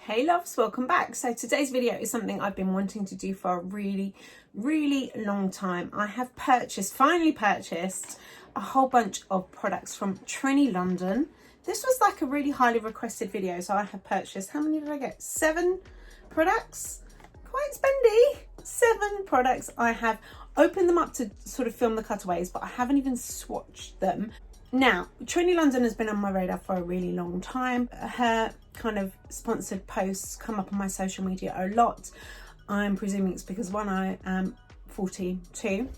Hey loves, welcome back. So today's video is something I've been wanting to do for a really long time. I have finally purchased a whole bunch of products from Trinny London. This was like a really highly requested video, so I have purchased, how many did I get? 7 products, quite spendy. 7 products. I have opened them up to sort of film the cutaways, but I haven't even swatched them. Now, Trinny London has been on my radar for a really long time. Her kind of sponsored posts come up on my social media a lot. I'm presuming it's because one, I am 42.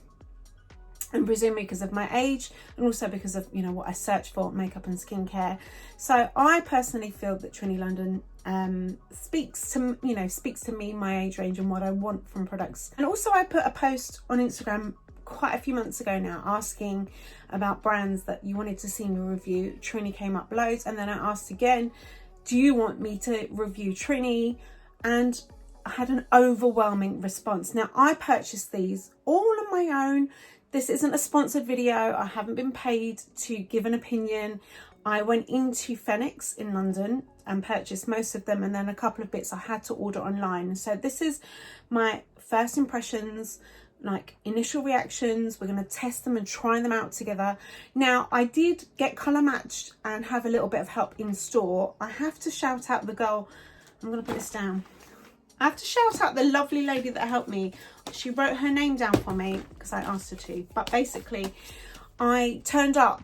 I'm presuming because of my age, and also because of, you know, what I search for, makeup and skincare. So I personally feel that Trinny London speaks to me, my age range, and what I want from products. And also I put a post on Instagram quite a few months ago now asking about brands that you wanted to see me review. Trinny came up loads, and then I asked again, do you want me to review Trinny? And I had an overwhelming response. Now, I purchased these all on my own. This isn't a sponsored video. I haven't been paid to give an opinion. I went into FAVES in London and purchased most of them, and then a couple of bits I had to order online. So this is my first impressions, like initial reactions. We're going to test them and try them out together. Now, I did get colour matched and have a little bit of help in store. I have to shout out the girl. I'm going to put this down. I have to shout out the lovely lady that helped me. She wrote her name down for me because I asked her to. But basically, I turned up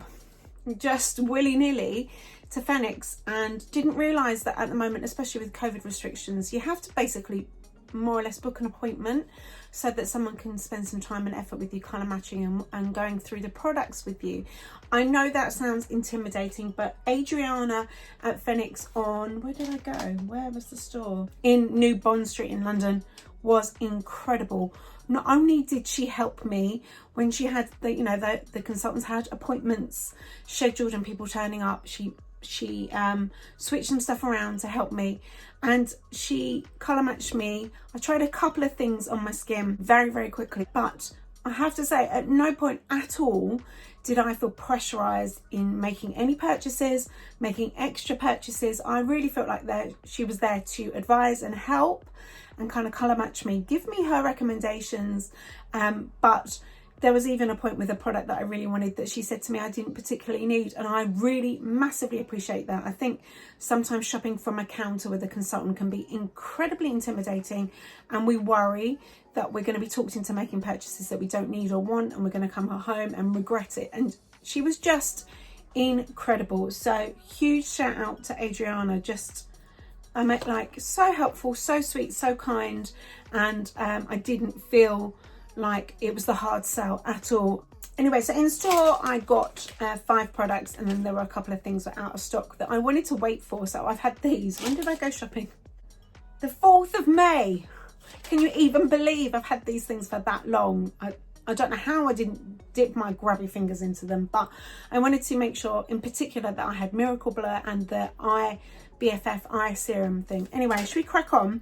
just willy-nilly to FAVES and didn't realise that at the moment, especially with COVID restrictions, you have to basically more or less book an appointment so that someone can spend some time and effort with you, colour matching and going through the products with you. I know that sounds intimidating, but Adriana at FAVES on, where did I go? Where was the store? In New Bond Street in London was incredible. Not only did she help me when she had the consultants had appointments scheduled and people turning up, she switched some stuff around to help me, and she colour matched me. I tried a couple of things on my skin very quickly, but I have to say at no point at all did I feel pressurized in making any purchases, making extra purchases. I really felt like that she was there to advise and help and kind of colour match me, give me her recommendations, but there was even a point with a product that I really wanted that she said to me I didn't particularly need, and I really massively appreciate that. I think sometimes shopping from a counter with a consultant can be incredibly intimidating, and we worry that we're going to be talked into making purchases that we don't need or want, and we're going to come home and regret it. And she was just incredible. So huge shout out to Adriana. I met like so helpful, so sweet, so kind, and I didn't feel like it was the hard sell at all. Anyway, so in store I got 5 products, and then there were a couple of things that were out of stock that I wanted to wait for. So I've had these. When did I go shopping? The 4th of May. Can you even believe I've had these things for that long? I don't know how I didn't dip my grubby fingers into them, but I wanted to make sure in particular that I had Miracle Blur and the BFF EYE Serum thing. Anyway, should we crack on?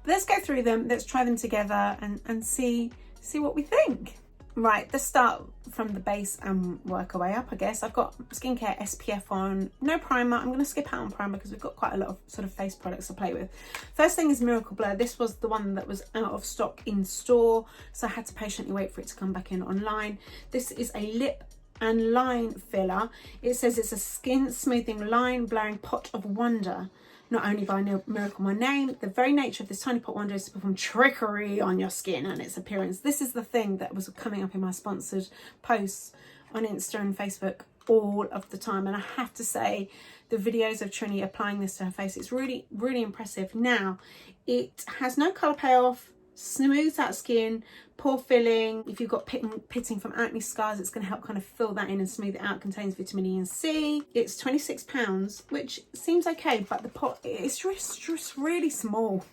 Let's go through them. Let's try them together and see what we think. Right, let's start from the base and work our way up, I guess. I've got skincare SPF on, no primer. I'm going to skip out on primer because we've got quite a lot of sort of face products to play with. First thing is Miracle Blur. This was the one that was out of stock in store, so I had to patiently wait for it to come back in online. This is a lip and line filler. It says it's a skin smoothing line blurring pot of wonder. Not only by Miracle My Name, the very nature of this tiny pot wonder is to perform trickery on your skin and its appearance. This is the thing that was coming up in my sponsored posts on Insta and Facebook all of the time. And I have to say, the videos of Trinny applying this to her face, it's really impressive. Now, it has no colour payoff, smooths out skin, pore filling. If you've got pitting from acne scars, it's going to help kind of fill that in and smooth it out. It contains vitamin E and C. It's £26, which seems okay, but the pot is just really small.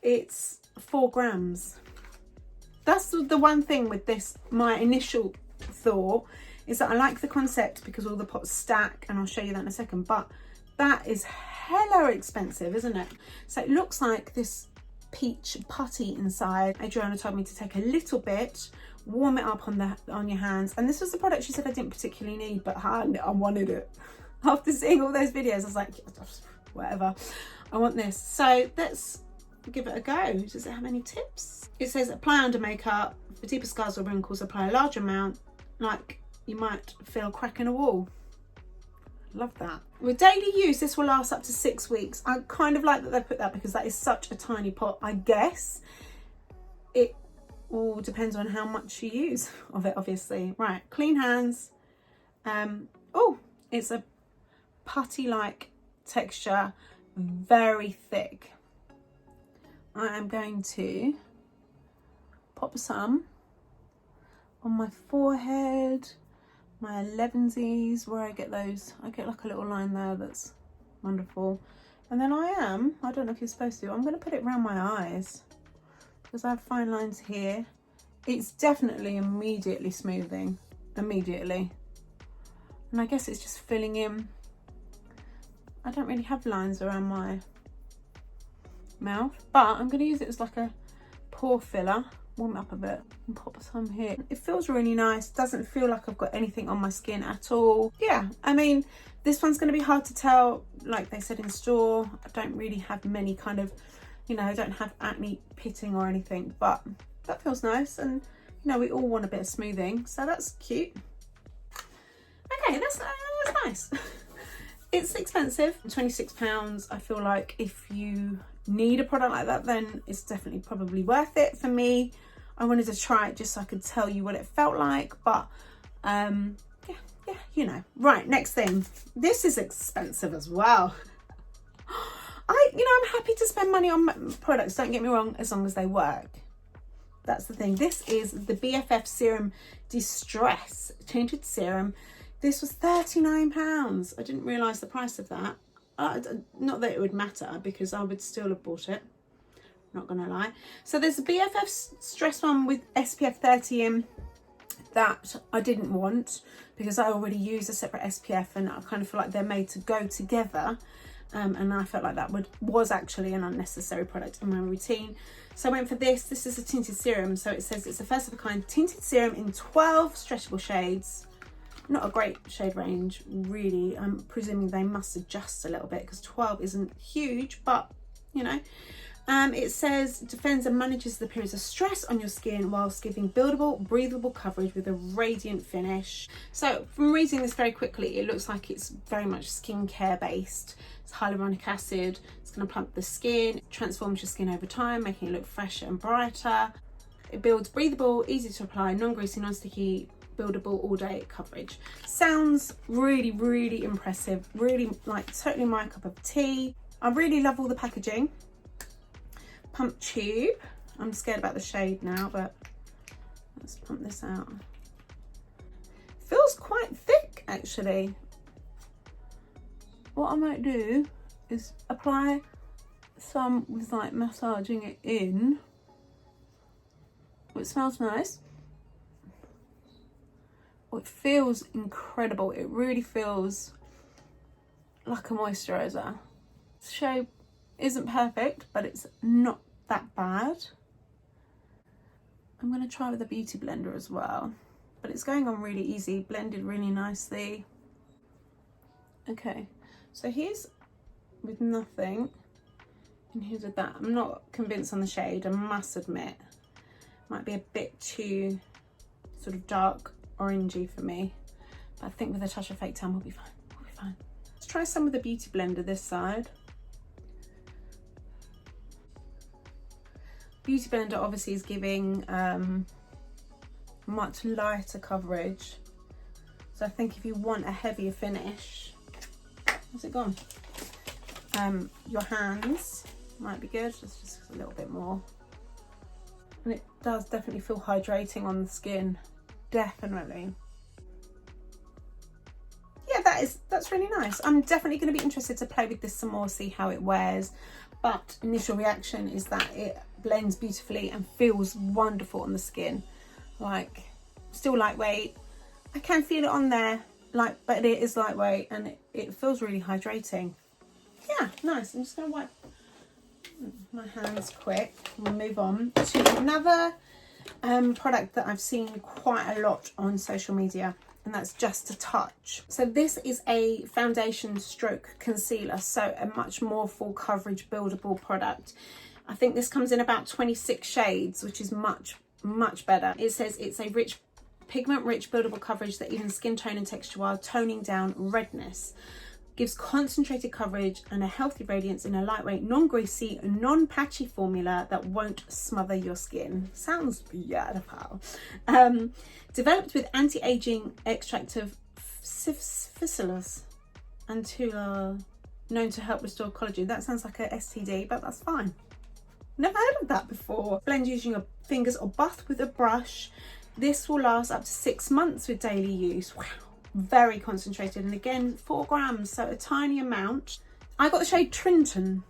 It's 4 grams. That's the one thing with this. My initial thought is that I like the concept because all the pots stack, and I'll show you that in a second, but that is hella expensive, isn't it? So it looks like this peach putty inside. Adriana told me to take a little bit, warm it up on your hands, and this was the product she said I didn't particularly need, but I wanted it. After seeing all those videos, I was like, whatever. I want this. So let's give it a go. Does it have any tips? It says apply under makeup. For deeper scars or wrinkles, apply a large amount, like you might feel a crack in a wall. Love that. With daily use, this will last up to 6 weeks. I kind of like that they put that because that is such a tiny pot. I guess it all depends on how much you use of it, obviously. Right, clean hands. Oh, it's a putty-like texture, very thick. I am going to pop some on my forehead, my 11sies, where I get those. I get like a little line there that's wonderful. And then I don't know if you're supposed to, I'm going to put it around my eyes because I have fine lines here. It's definitely immediately smoothing, immediately. And I guess it's just filling in. I don't really have lines around my mouth, but I'm going to use it as like a pore filler. Warm it up a bit and pop some here. It feels really nice. Doesn't feel like I've got anything on my skin at all. Yeah, I mean, this one's going to be hard to tell. Like they said in store, I don't really have many kind of, you know, I don't have acne pitting or anything, but that feels nice. And, you know, we all want a bit of smoothing, so that's cute. Okay, that's nice. It's expensive, £26. I feel like if you need a product like that, then it's definitely probably worth it for me. I wanted to try it just so I could tell you what it felt like, but yeah, you know. Right, next thing. This is expensive as well. I'm happy to spend money on products, don't get me wrong, as long as they work. That's the thing. This is the BFF Serum Distress Tinted Serum. This was £39. I didn't realise the price of that. Not that it would matter because I would still have bought it. Not gonna lie. So there's a BFF Stress one with SPF 30 in that I didn't want because I already use a separate SPF and I kind of feel like they're made to go together. And I felt like that was actually an unnecessary product in my routine. So I went for this. This is a tinted serum. So it says it's a first of a kind tinted serum in 12 stretchable shades. Not a great shade range, really. I'm presuming they must adjust a little bit because 12 isn't huge, but you know. It says defends and manages the appearance of stress on your skin whilst giving buildable, breathable coverage with a radiant finish. So from reading this very quickly, it looks like it's very much skincare based. It's hyaluronic acid. It's going to plump the skin, transforms your skin over time, making it look fresher and brighter. It builds breathable, easy to apply, non-greasy, non-sticky, buildable all day coverage. Sounds really, really impressive. Really, like, totally my cup of tea. I really love all the packaging. Pump tube. I'm scared about the shade now, but let's pump this out. Feels quite thick, actually. What I might do is apply some with like massaging it in. Oh, it smells nice. Oh, it feels incredible. It really feels like a moisturizer. The shape isn't perfect, but it's not that bad. I'm going to try with a beauty blender as well, but it's going on really easy, blended really nicely. Okay, so here's with nothing and here's with that. I'm not convinced on the shade, I must admit. Might be a bit too sort of dark orangey for me, but I think with a touch of fake tan we'll be fine. We'll be fine. Let's try some with the beauty blender this side. Beauty blender obviously is giving much lighter coverage, so I think if you want a heavier finish, where's it gone? Your hands might be good. It's just a little bit more, and it does definitely feel hydrating on the skin, definitely. Yeah, that's really nice. I'm definitely going to be interested to play with this some more, see how it wears, but initial reaction is that it blends beautifully and feels wonderful on the skin. Like, still lightweight. I can feel it on there, like, but it is lightweight and it feels really hydrating. Yeah, nice. I'm just going to wipe my hands quick and we'll move on to another product that I've seen quite a lot on social media. and that's just a touch. So this is a foundation stroke concealer, so a much more full coverage buildable product. I think this comes in about 26 shades, which is much better. It says it's a rich, pigment rich buildable coverage that even skin tone and texture while toning down redness. Gives concentrated coverage and a healthy radiance in a lightweight, non-greasy, non-patchy formula that won't smother your skin. Sounds beautiful. Developed with anti-aging extract of physalis and known to help restore collagen. That sounds like a STD, but that's fine. Never heard of that before. Blend using your fingers or buff with a brush. This will last up to 6 months with daily use. Wow. Very concentrated, and again 4 grams, so a tiny amount. I got the shade Trinton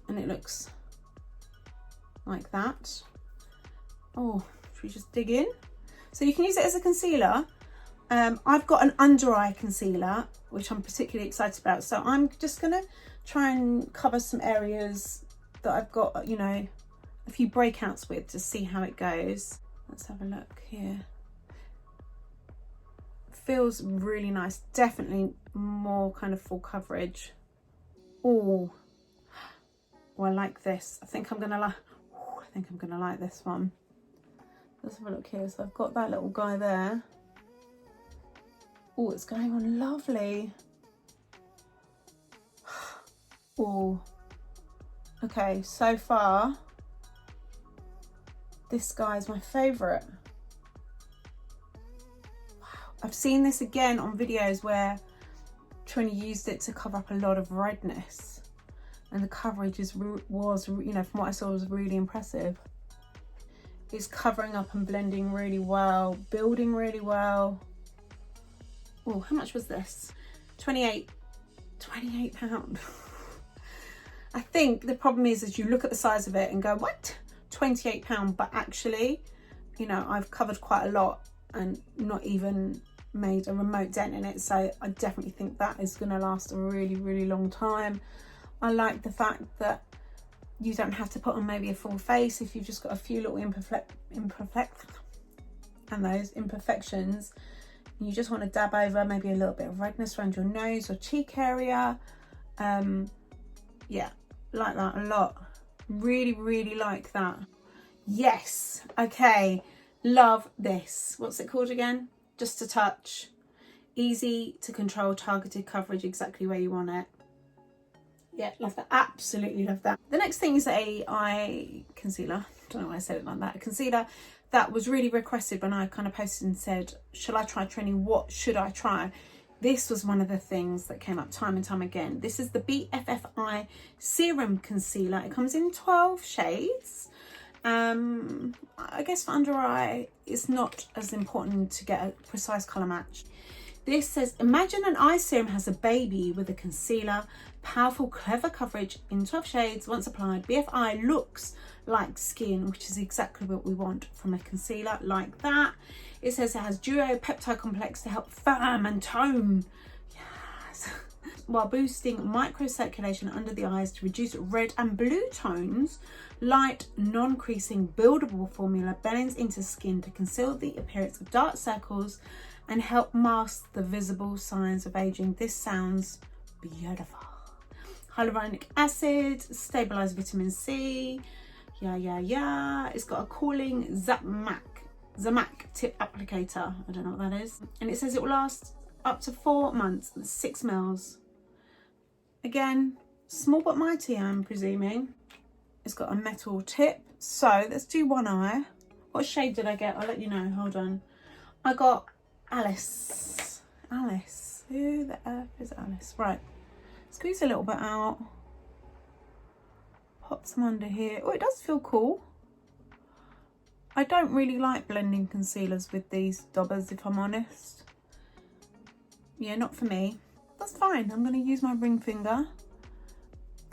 and it looks like that. Oh, should we just dig in? So you can use it as a concealer. I've got an under eye concealer which I'm particularly excited about, so I'm just gonna try and cover some areas that I've got, you know, a few breakouts with to see how it goes. Let's have a look here. Feels really nice, definitely more kind of full coverage. Oh, I like this. I think I'm gonna like this one. Let's have a look here. So I've got that little guy there. Oh, it's going on lovely. Oh, okay, so far this guy is my favorite. I've seen this again on videos where Trinny used it to cover up a lot of redness, and the coverage was, you know, from what I saw, was really impressive. It's covering up and blending really well, building really well. Oh, how much was this? £28. I think the problem is you look at the size of it and go, what? £28, but actually, you know, I've covered quite a lot and not even made a remote dent in it, so I definitely think that is going to last a really long time. I like the fact that you don't have to put on maybe a full face if you've just got a few little imperfections. You just want to dab over maybe a little bit of redness around your nose or cheek area. Yeah, like that a lot. Really like that. Yes, okay, love this. What's it called again? Just a touch. Easy to control, targeted coverage exactly where you want it. Yeah, love that. Absolutely love that. The next thing is a eye concealer. Don't know why I said it like that. A concealer that was really requested when I kind of posted and said, should I try Trinny? What should I try? This was one of the things that came up time and time again. This is the BFF EYE Serum Concealer. It comes in 12 shades. I guess for under eye, it's not as important to get a precise colour match. This says, imagine an eye serum has a baby with a concealer. Powerful, clever coverage in 12 shades. Once applied, BFF EYE looks like skin, which is exactly what we want from a concealer like that. It says it has duo peptide complex to help firm and tone. Yes. While boosting microcirculation under the eyes to reduce red and blue tones. Light, non-creasing, buildable formula blends into skin to conceal the appearance of dark circles and help mask the visible signs of aging. This sounds beautiful. Hyaluronic acid, stabilized vitamin C. Yeah. It's got a cooling Zamac tip applicator. I don't know what that is. And it says it will last up to 4 months. 6 mils. Again, small but mighty, I'm presuming. It's got a metal tip. So let's do one eye. What shade did I get? I'll let you know. Hold on. I got Alice. Who the F is Alice? Right. Squeeze a little bit out. Pop some under here. Oh, it does feel cool. I don't really like blending concealers with these daubers, if I'm honest. Yeah, not for me. That's fine. I'm going to use my ring finger.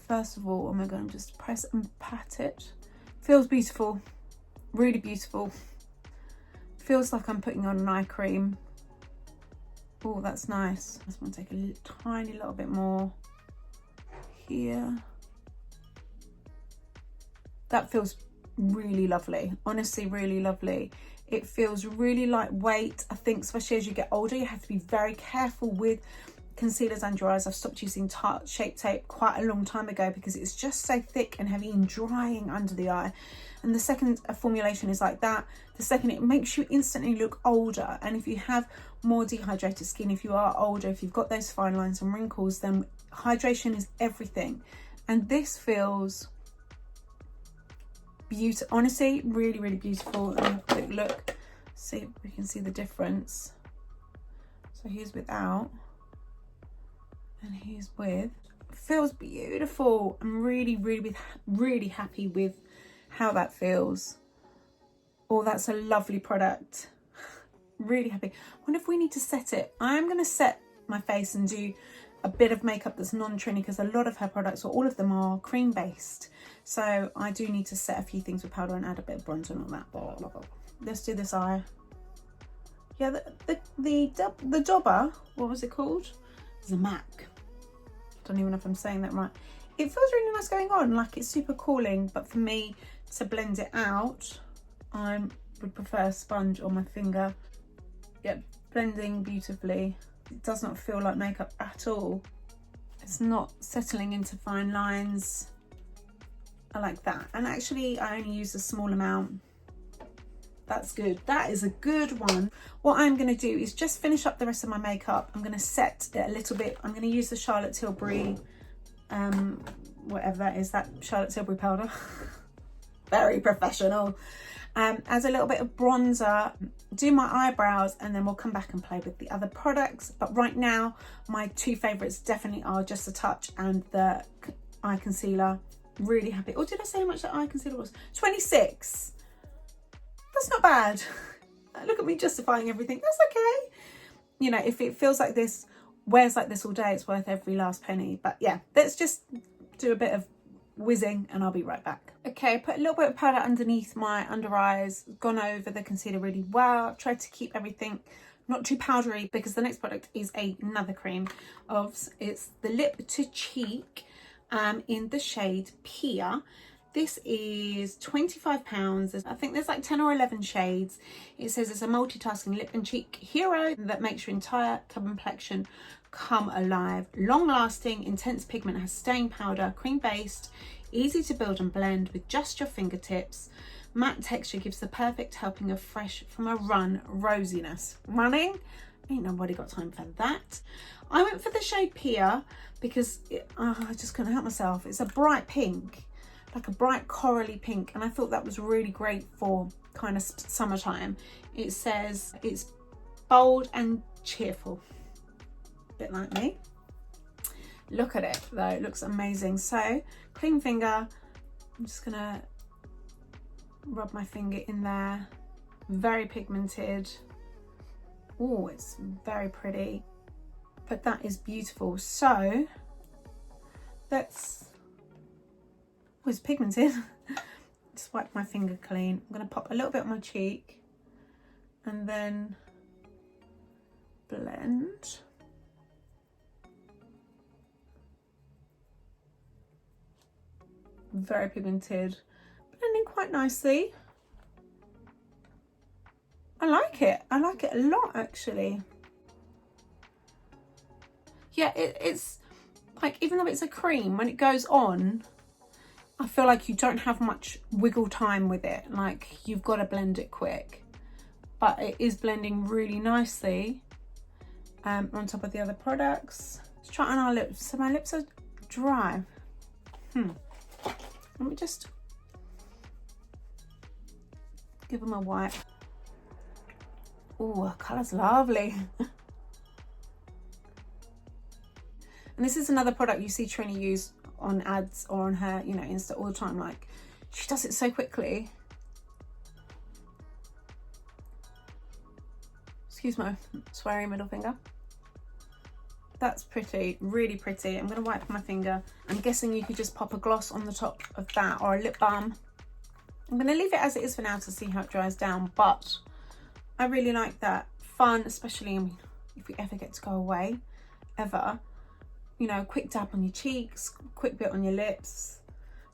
First of all, I'm going to just press and pat it. Feels beautiful. Really beautiful. Feels like I'm putting on an eye cream. Oh, that's nice. I just want to take a tiny little bit more here. That feels really lovely. Honestly, really lovely. It feels really lightweight. I think especially as you get older, you have to be very careful with concealers under your eyes. I've stopped using Tarte Shape Tape quite a long time ago because it's just so thick and heavy and drying under the eye. And the second a formulation is like that, the second it makes you instantly look older. And if you have more dehydrated skin, if you are older, if you've got those fine lines and wrinkles, then hydration is everything. And this feels beautiful, honestly, really, really beautiful. Let me have a quick look, see if we can see the difference. So here's without and here's with. Feels beautiful. I'm really, really, really happy with how that feels. Oh, that's a lovely product. Really happy. I wonder if we need to set it. I'm going to set my face and do a bit of makeup that's non-Trinny, because a lot of her products, or all of them, are cream based. So I do need to set a few things with powder and add a bit of bronzer and all that. Blah, blah, blah. Let's do this eye. Yeah, the Dobber, what was it called? Zamak. Don't even know if I'm saying that right. It feels really nice going on, like it's super cooling, but for me to blend it out, I would prefer a sponge on my finger. Yep, blending beautifully. It does not feel like makeup at all. It's not settling into fine lines. I like that. And actually I only use a small amount. That's good. That is a good one. What I'm going to do is just finish up the rest of my makeup. I'm going to set it a little bit. I'm going to use the Charlotte Tilbury, whatever that is, that Charlotte Tilbury powder. Very professional. As a little bit of bronzer, do my eyebrows, and then we'll come back and play with the other products. But right now, my two favourites definitely are Just a Touch and the eye concealer. Really happy. Oh, did I say how much that eye concealer was? 26. That's not bad. Look at me justifying everything. That's okay. You know, if it feels like this, wears like this all day, it's worth every last penny. But yeah, let's just do a bit of whizzing and I'll be right back. Okay, put a little bit of powder underneath my under eyes, gone over the concealer really well. I've tried to keep everything not too powdery, because the next product is another cream of, it's the Lip to Cheek in the shade Pia. This is £25. I think there's like 10 or 11 shades. It says it's a multitasking lip and cheek hero that makes your entire complexion come alive. Long lasting, intense pigment, has staying powder, cream based, easy to build and blend with just your fingertips. Matte texture gives the perfect helping of fresh from a run rosiness. Running? Ain't nobody got time for that. I went for the shade Pia because I just couldn't help myself. It's a bright pink, like a bright corally pink, and I thought that was really great for kind of summertime. It says it's bold and cheerful, a bit like me. Look at it though, it looks amazing. So clean finger, I'm just gonna rub my finger in there. Very pigmented. Oh, it's very pretty, but that is beautiful. So let's, oh, it's pigmented. Just wipe my finger clean. I'm gonna pop a little bit on my cheek and then blend. Very pigmented, blending quite nicely. I like it a lot actually. Yeah, it's like, even though it's a cream, when it goes on, I feel like you don't have much wiggle time with it. Like, you've got to blend it quick, but it is blending really nicely on top of the other products. Let's try on our lips. So my lips are dry. Let me just give them a wipe. Oh, her colour's lovely. And this is another product you see Trinny use on ads or on her, you know, Insta all the time. Like, she does it so quickly. Excuse my swearing middle finger. That's pretty, really pretty. I'm gonna wipe my finger. I'm guessing you could just pop a gloss on the top of that, or a lip balm. I'm gonna leave it as it is for now to see how it dries down, but I really like that. Fun, especially, I mean, if we ever get to go away, ever, you know, quick dab on your cheeks, quick bit on your lips.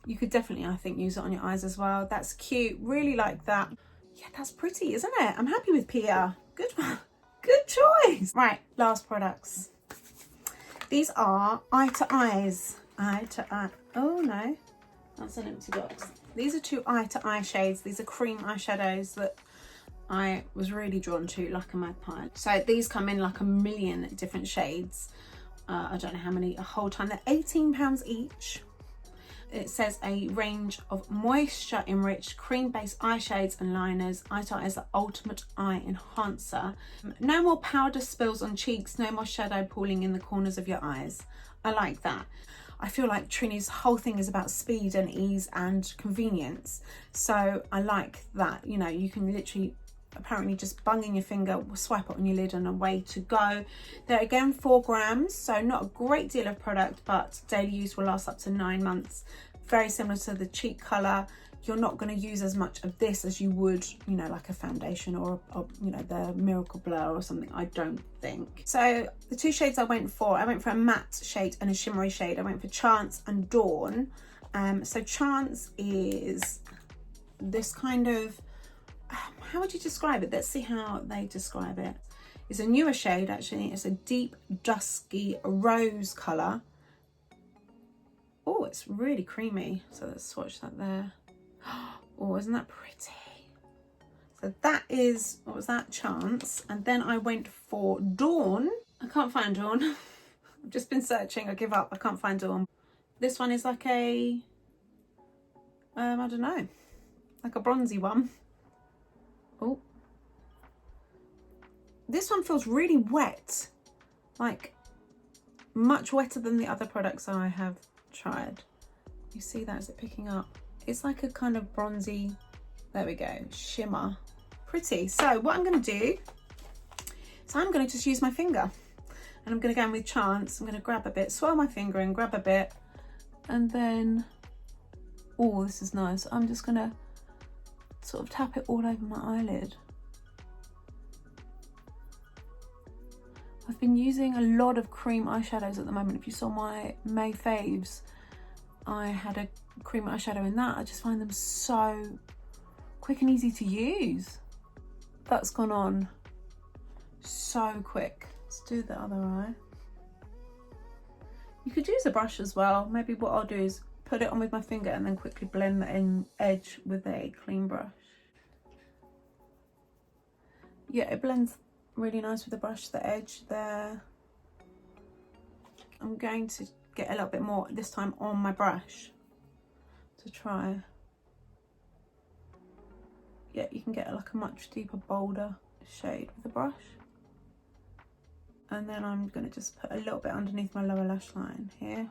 You could definitely, I think, use it on your eyes as well. That's cute, really like that. Yeah, that's pretty, isn't it? I'm happy with Pia. Good one. Good choice. Right, last products. These are Eye to Eyes. Eye to Eye. Oh no, that's an empty box. These are 2 Eye to Eye shades. These are cream eyeshadows that I was really drawn to like a magpie. So these come in like a million different shades. I don't know how many, a whole ton. They're £18 each. It says a range of moisture enriched cream based eye shades and liners. Eye to Eye is the ultimate eye enhancer. No more powder spills on cheeks, no more shadow pooling in the corners of your eyes. I like that. I feel like Trinny's whole thing is about speed and ease and convenience. So I like that, you know, you can literally apparently just bung in your finger, swipe it on your lid and away to go. They're again 4 grams, so not a great deal of product, but daily use will last up to 9 months. Very similar to the cheek colour. You're not going to use as much of this as you would, you know, like a foundation or you know, the Miracle Blur or something, I don't think. So the 2 shades I went for a matte shade and a shimmery shade. I went for Chance and Dawn. So Chance is this kind of, how would you describe it? Let's see how they describe it. It's a newer shade actually. It's a deep dusky rose colour. Oh, it's really creamy. So let's swatch that there. Oh, isn't that pretty? So that is, what was that, Chance? And then I went for Dawn. I can't find Dawn. I've just been searching, I give up, I can't find Dawn. This one is like a, I don't know, like a bronzy one. Oh, this one feels really wet, like much wetter than the other products I have tried. You see that, is it picking up? It's like a kind of bronzy, there we go, shimmer. Pretty. So what I'm going to do is I'm going to just use my finger and I'm going to go in with Chance. I'm going to grab a bit, swirl my finger and grab a bit, and then, oh, this is nice. I'm just going to sort of tap it all over my eyelid. I've been using a lot of cream eyeshadows at the moment. If you saw my May faves, I had a cream eyeshadow in that. I just find them so quick and easy to use. That's gone on so quick. Let's do the other eye. You could use a brush as well. Maybe what I'll do is put it on with my finger and then quickly blend the edge with a clean brush. Yeah, it blends really nice with the brush, the edge there. I'm going to get a little bit more this time on my brush to try. Yeah, you can get like a much deeper, bolder shade with the brush. And then I'm going to just put a little bit underneath my lower lash line here.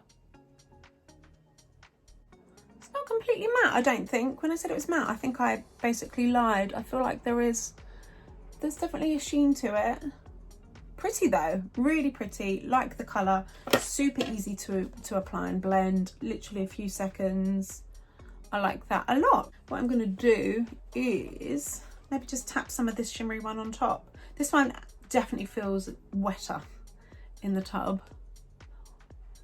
It's not completely matte, I don't think. When I said it was matte, I think I basically lied. I feel like there's definitely a sheen to it. Pretty though, really pretty. Like the colour, super easy to apply and blend. Literally a few seconds. I like that a lot. What I'm going to do is maybe just tap some of this shimmery one on top. This one definitely feels wetter in the tub.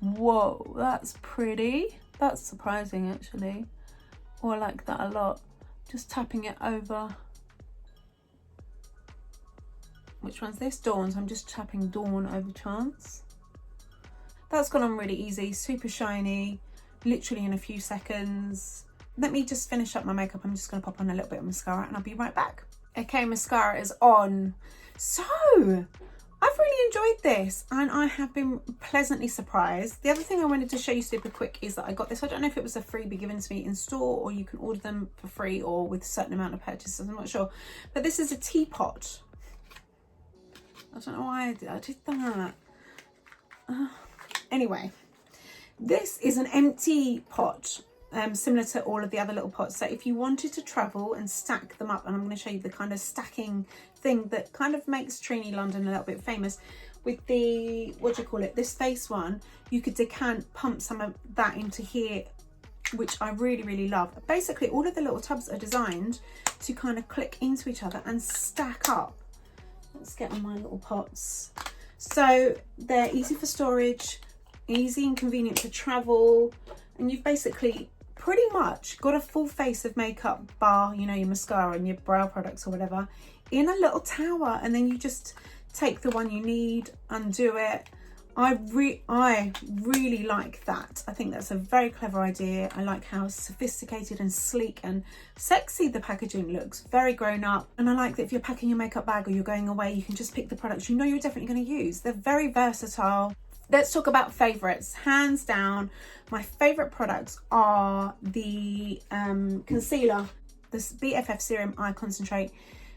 Whoa, that's pretty. That's surprising actually. Oh, I like that a lot. Just tapping it over. Which one's this? Dawn's. I'm just tapping Dawn over Chance. That's gone on really easy, super shiny, literally in a few seconds. Let me just finish up my makeup. I'm just going to pop on a little bit of mascara and I'll be right back. Okay, mascara is on. So, I've really enjoyed this and I have been pleasantly surprised. The other thing I wanted to show you super quick is that I got this. I don't know if it was a freebie given to me in store or you can order them for free or with a certain amount of purchases, I'm not sure. But this is a teapot. I don't know why I did that. Anyway, this is an empty pot, similar to all of the other little pots. So if you wanted to travel and stack them up, and I'm going to show you the kind of stacking thing that kind of makes Trinny London a little bit famous with the, what do you call it, this face one, you could pump some of that into here, which I really, really love. Basically, all of the little tubs are designed to kind of click into each other and stack up. Let's get on my little pots. So they're easy for storage, easy and convenient to travel, and you've basically pretty much got a full face of makeup bar, you know, your mascara and your brow products or whatever, in a little tower, and then you just take the one you need, undo it. I really like that. I think that's a very clever idea. I like how sophisticated and sleek and sexy the packaging looks, very grown up. And I like that if you're packing your makeup bag or you're going away, you can just pick the products you know you're definitely going to use. They're very versatile. Let's talk about favorites. Hands down, my favorite products are the concealer, this BFF Serum Eye Concentrate.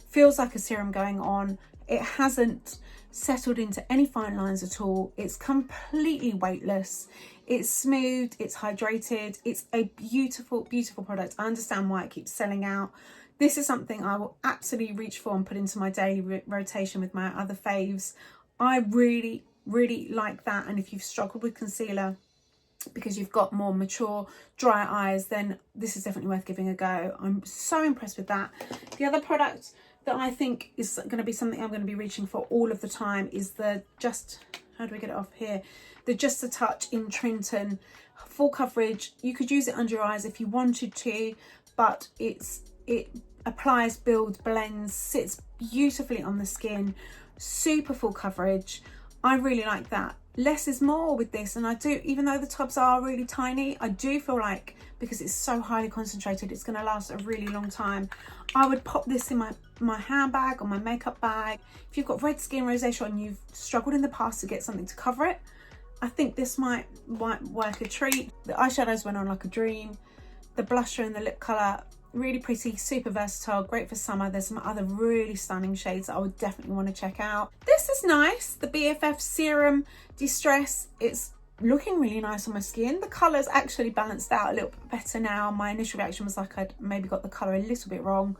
Feels like a serum going on. It hasn't settled into any fine lines at all. It's completely weightless. It's smooth, it's hydrated. It's a beautiful, beautiful product. I understand why it keeps selling out. This is something I will absolutely reach for and put into my daily rotation with my other faves. I really like that. And if you've struggled with concealer because you've got more mature, dry eyes, then this is definitely worth giving a go. I'm so impressed with that. The other product that I think is going to be something I'm going to be reaching for all of the time is the how do we get it off here? The Just a Touch in Trinton. Full coverage. You could use it under your eyes if you wanted to, but it applies, builds, blends, sits beautifully on the skin. Super full coverage. I really like that. Less is more with this, and I do, even though the tubs are really tiny, I do feel like because it's so highly concentrated, it's going to last a really long time. I would pop this in my handbag or my makeup bag. If you've got red skin, rosacea, and you've struggled in the past to get something to cover it, I think this might work a treat. The eyeshadows went on like a dream. The blusher and the lip colour, really pretty, super versatile, great for summer. There's some other really stunning shades that I would definitely want to check out. This is nice, the BFF Serum Distress. It's looking really nice on my skin. The colour's actually balanced out a little bit better now. My initial reaction was like I'd maybe got the colour a little bit wrong.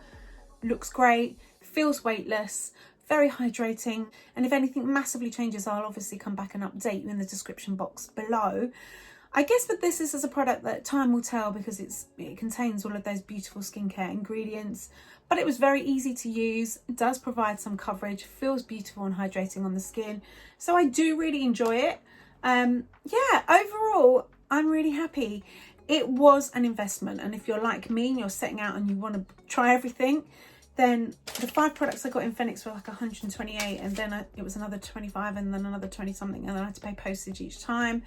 Looks great, feels weightless, very hydrating. And if anything massively changes, I'll obviously come back and update you in the description box below. I guess that this is a product that time will tell because it contains all of those beautiful skincare ingredients, but it was very easy to use. It does provide some coverage, feels beautiful and hydrating on the skin. So I do really enjoy it. Yeah, overall, I'm really happy. It was an investment, and if you're like me and you're setting out and you want to try everything, then the 5 products I got in Phoenix were like 128, and then it was another 25, and then another 20 something, and then I had to pay postage each time.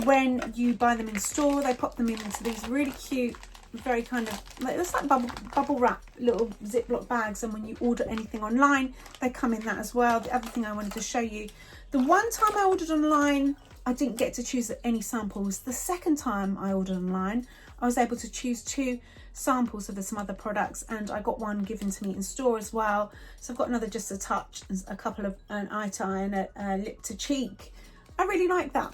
When you buy them in store, they pop them into these really cute, very kind of, it's like bubble wrap little Ziploc bags, and when you order anything online, they come in that as well. The other thing I wanted to show you, the one time I ordered online, I didn't get to choose any samples. The second time I ordered online, I was able to choose 2 samples of some other products, and I got one given to me in store as well. So I've got another Just a Touch, a couple of an eye to eye and a lip to cheek. I really like that.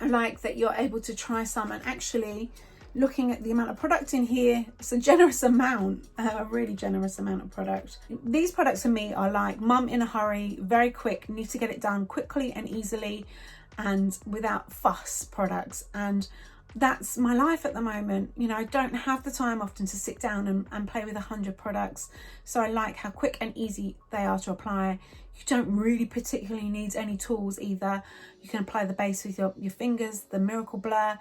I like that you're able to try some, and actually looking at the amount of product in here, it's a generous amount, a really generous amount of product. These products for me are like mum in a hurry, very quick, need to get it done quickly and easily and without fuss products. And that's my life at the moment. You know, I don't have the time often to sit down and play with 100 products. So I like how quick and easy they are to apply. You don't really particularly need any tools either. You can apply the base with your fingers, the Miracle Blur,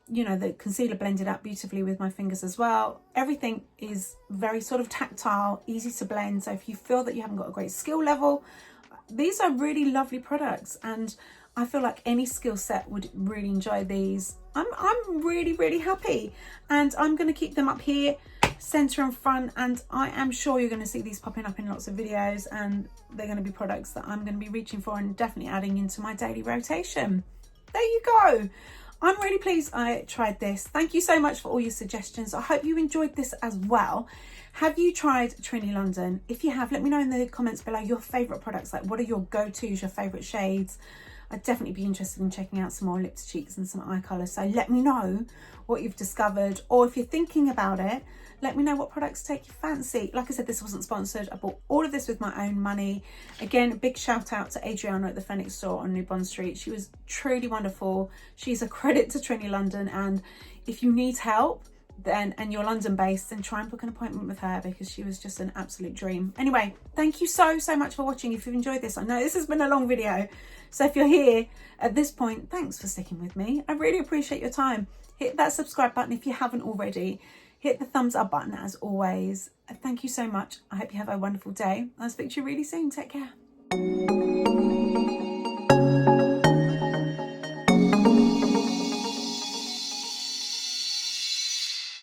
you know, the concealer blended out beautifully with my fingers as well. Everything is very sort of tactile, easy to blend. So if you feel that you haven't got a great skill level, these are really lovely products, and I feel like any skill set would really enjoy these. I'm really happy, and I'm going to keep them up here, center and front, and I am sure you're going to see these popping up in lots of videos, and they're going to be products that I'm going to be reaching for and definitely adding into my daily rotation. There you go. I'm really pleased I tried this. Thank you so much for all your suggestions. I hope you enjoyed this as well. Have you tried Trinny London? If you have, let me know in the comments below your favourite products. Like, what are your go-tos, your favourite shades? I'd definitely be interested in checking out some more lips, cheeks and some eye colour. So let me know what you've discovered, or if you're thinking about it, let me know what products take your fancy. Like I said, this wasn't sponsored. I bought all of this with my own money. Again, a big shout out to Adriana at the Phoenix store on New Bond Street. She was truly wonderful. She's a credit to Trinny London, and if you need help then and you're London based, then try and book an appointment with her, because she was just an absolute dream. Anyway, thank you so much for watching. If you've enjoyed this, I know this has been a long video, so if you're here at this point, thanks for sticking with me. I really appreciate your time. hit that subscribe button if you haven't already. Hit the thumbs up button as always. Thank you so much. I hope you have a wonderful day. I'll speak to you really soon. Take care.